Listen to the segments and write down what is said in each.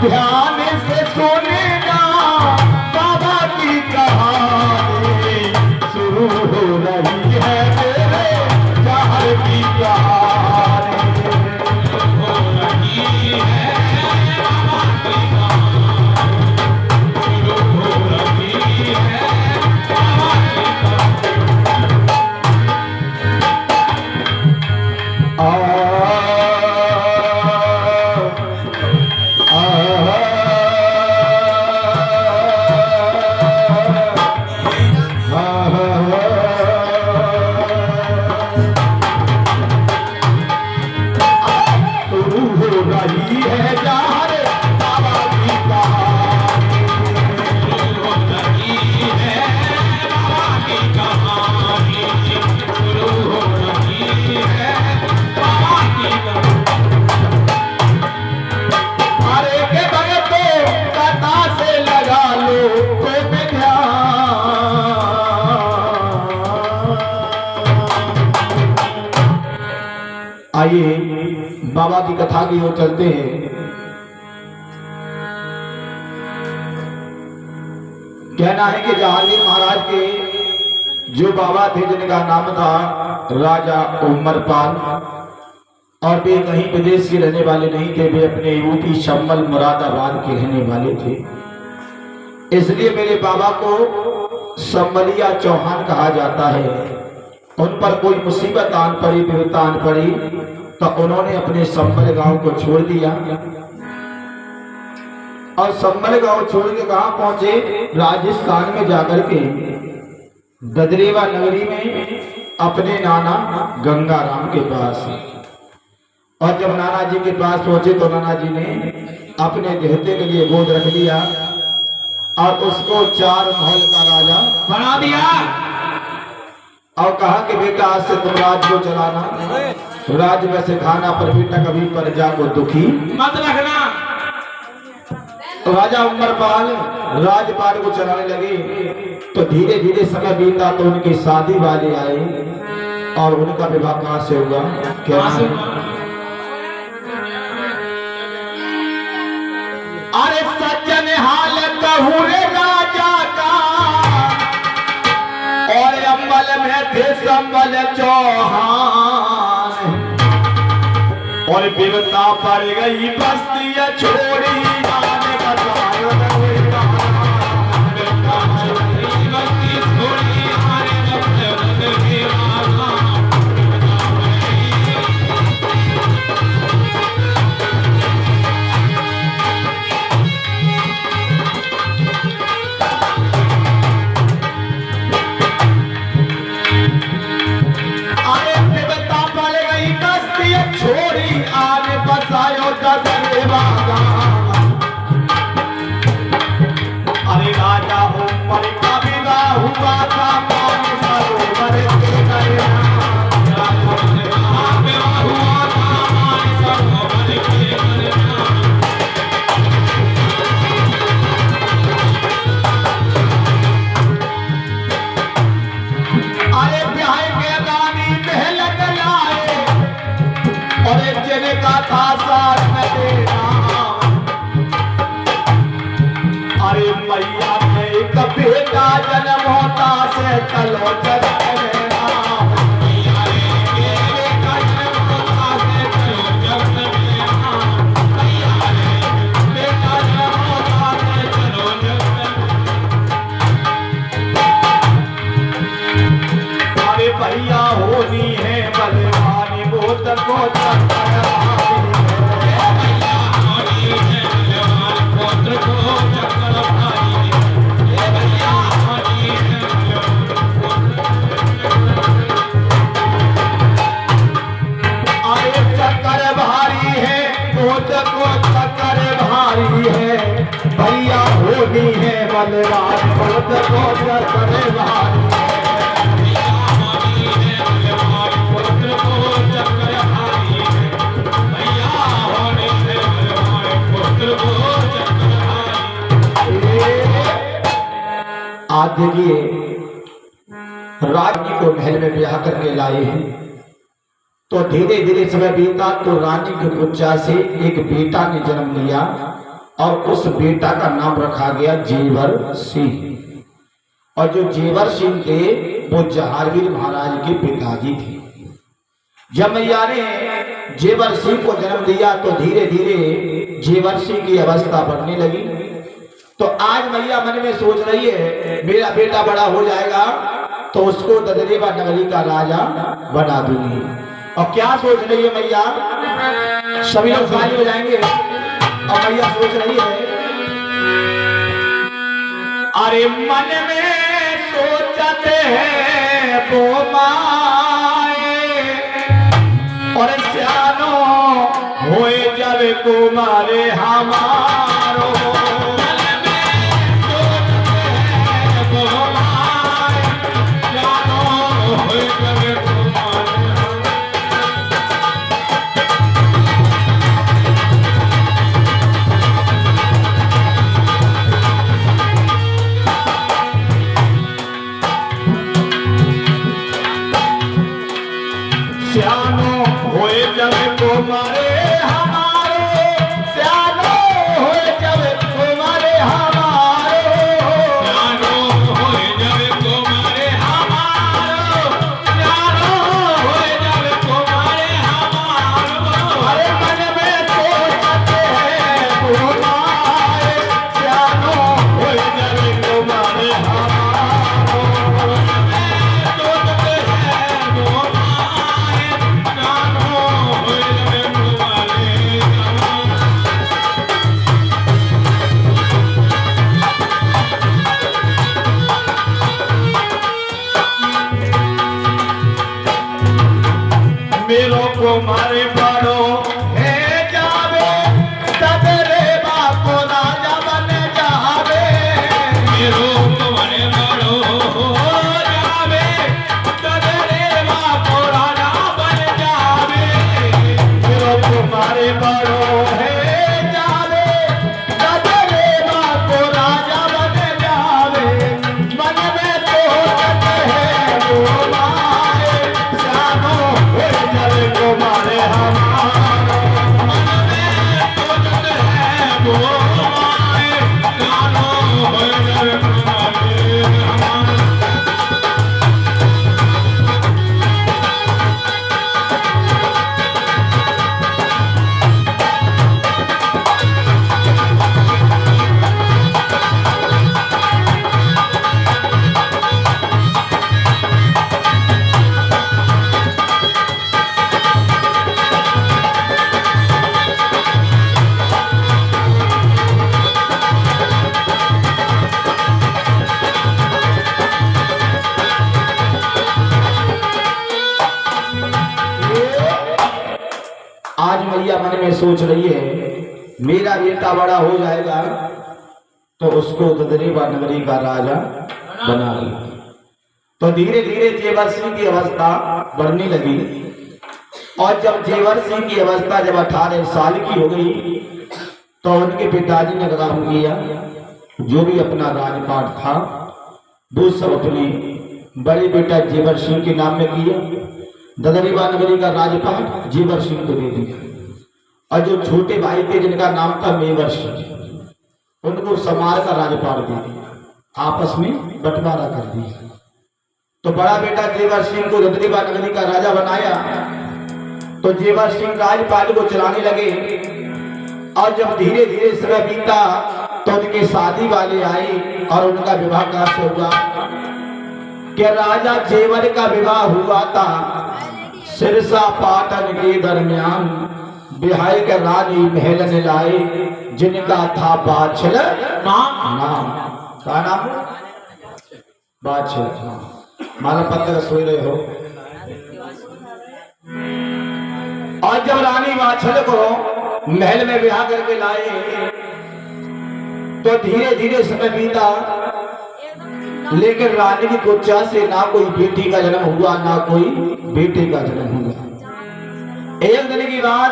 ध्यान से सुनेगा बाबा की कहानी शुरू हो रही है मेरे जहर की कहानी हो रही है बाबा की कहानी शुरू हो रही है बाबा की कहानी आइए बाबा की कथा की ओर चलते हैं। कहना है कि जहांगीर महाराज के जो बाबा थे जिनका नाम था राजा उमरपाल, और वे कहीं विदेश के रहने वाले नहीं थे, वे अपने यूपी शम्मल मुरादाबाद के रहने वाले थे। इसलिए मेरे बाबा को शम्मलिया चौहान कहा जाता है। उन पर कोई मुसीबत आन पड़ी, विपत्ति आन पड़ी, तो उन्होंने अपने शम्मल गांव को छोड़ दिया और शम्मल गांव छोड़ के कहां पहुंचे? राजस्थान में जाकर के ददरेवा नगरी में अपने नाना गंगाराम के पास। और जब नाना जी के पास पहुंचे तो नाना जी ने अपने देहते के लिए गोद रख लिया और उसको 4 महल का राजा बना दिया और कहा कि बेटा आज से तुम राज को चलाना, राज्य में से खाना, पर बेटा कभी प्रजा को दुखी मत रखना। तो राजा उमरपाल राजपाल को चलाने लगे। तो धीरे धीरे समय बीता तो उनकी शादी वाले आए और उनका विवाह कहां से हुआ? क्या से? अरे सज्जन हाल कहूं रे राजा का, और अम्बल में थे शम्मल चौहान, और विपत्ता पड़ गई बस्ती छोड़ी आने का छोड़ी आने बसायो ददरेवा गांव। चक्कर भारी है भैया होनी है बलवान पुत्र को चक्कर भारी है आज देखिए रानी को महल में ब्याह करके लाए हैं तो धीरे धीरे समय बीता तो रानी के कुच्चा से एक बेटा ने जन्म लिया और उस बेटा का नाम रखा गया जेवर सिंह। और जो जेवर सिंह थे वो जहांगीर महाराज के पिताजी थे। जब मैया ने जेवर सिंह को जन्म दिया तो धीरे धीरे जेवर सिंह की अवस्था बढ़ने लगी। तो आज मैया मन में सोच रही है मेरा बेटा बड़ा हो जाएगा तो उसको ददरेवा नगरी का राजा बना दूंगी। और क्या सोच रही है मैया, सभी लोग ताली बजाएंगे। और मैया सोच रही है अरे मन में सोचते हैं वो माए और सियानो होए जब कुमारे हमारो मारे बड़ो है जावे तबरे बापो राजा बन जावे मेरो तुम्हारे बड़ो हो जावे तबरे बापो राजा बन जावे मेरो तुम्हारे बड़ो है जावे तबरे बापो राजा बन जावे मन में तो है वो माए जानो हो जावे तुम्हारे हमारा मन में सोचते हैं वो माए जानो हो जावे तुम्हारे हमारा। आज मैया मन में सोच रही है मेरा बेटा बड़ा हो जाएगा तो उसको ददरेवा नगरी का राजा बना दूंगा। तो धीरे धीरे जेवर सिंह की अवस्था बढ़ने लगी और जब जेवर सिंह की अवस्था जब 18 साल की हो गई तो उनके पिताजी ने काम किया जो भी अपना राजपाट था वो सब अपने बड़े बेटा जेवर सिंह के नाम में किया। ददरेवा नगरी का राजपाट जेवर सिंह को दे दिया और जो छोटे भाई थे जिनका नाम था मेवर सिंह उनको समार का राजपाट दे दिया, आपस में बंटवारा कर दिया। तो बड़ा बेटा जेवर सिंह को ददरेवा नगरी का राजा बनाया। तो जेवर सिंह राजपाट को चलाने लगे और जब धीरे धीरे समय बीता तो उनके शादी वाले आए और उनका विवाह कैसे हुआ कि राजा जेवर का विवाह हुआ था सिरसा पाटन के दरमियान बिहाई के रानी महल ने लाए जिनका था बाछल नाम का नाम बाछल। माला पत्थर सोच रहे हो। और जब रानी बाछल को महल में ब्याह करके लाए तो धीरे धीरे समय बीता, लेकिन रानी की कुच्चा से ना कोई बेटी का जन्म हुआ ना कोई बेटे का जन्म हुआ। एक दिन की बात,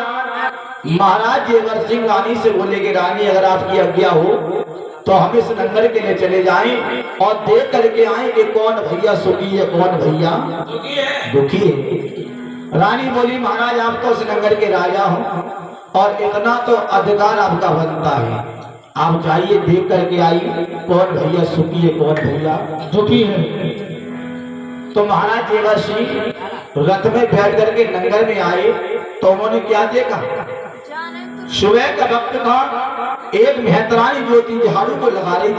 महाराज जेवर सिंह रानी से बोले कि रानी अगर आपकी आज्ञा हो तो हम इस नंगर के लिए चले जाएं और देख करके आए कि कौन भैया सुखी है कौन भैया दुखी है। रानी बोली महाराज आप तो इस नंगर के राजा हो और इतना तो अधिकार आपका बनता है, आप जाइए देख करके आइए कौन भैया सुखी है कौन भैया दुखी है। तो महाराज जेवर सिंह रथ में बैठ करके नंगर में आए तो उन्होंने क्या देखा, सुबह का वक्त था, एक मेहतरानी जो थी झाड़ू को लगा रही थी